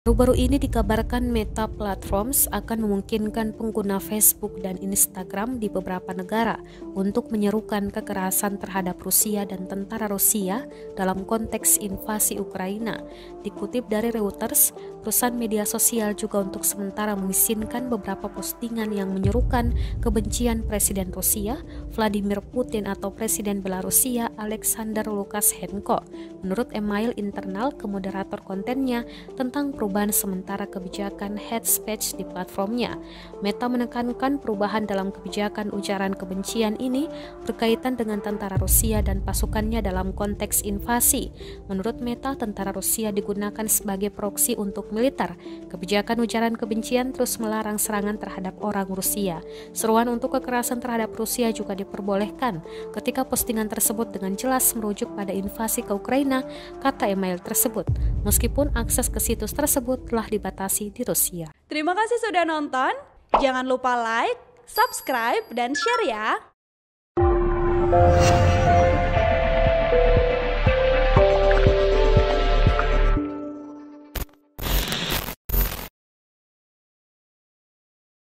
Baru-baru ini dikabarkan Meta Platforms akan memungkinkan pengguna Facebook dan Instagram di beberapa negara untuk menyerukan kekerasan terhadap Rusia dan tentara Rusia dalam konteks invasi Ukraina. Dikutip dari Reuters, perusahaan media sosial juga untuk sementara mengizinkan beberapa postingan yang menyerukan kebencian Presiden Rusia, Vladimir Putin atau Presiden Belarusia, Alexander Lukashenko. Menurut email internal ke moderator kontennya tentang perubahan sementara kebijakan hate speech di platformnya. Meta menekankan perubahan dalam kebijakan ujaran kebencian ini berkaitan dengan tentara Rusia dan pasukannya dalam konteks invasi. Menurut Meta, tentara Rusia digunakan sebagai proksi untuk militer. Kebijakan ujaran kebencian terus melarang serangan terhadap orang Rusia. Seruan untuk kekerasan terhadap Rusia juga diperbolehkan ketika postingan tersebut dengan jelas merujuk pada invasi ke Ukraina, kata email tersebut. Meskipun akses ke situs tersebut telah dibatasi di Rusia. Terima kasih sudah nonton. Jangan lupa like, subscribe, dan share ya.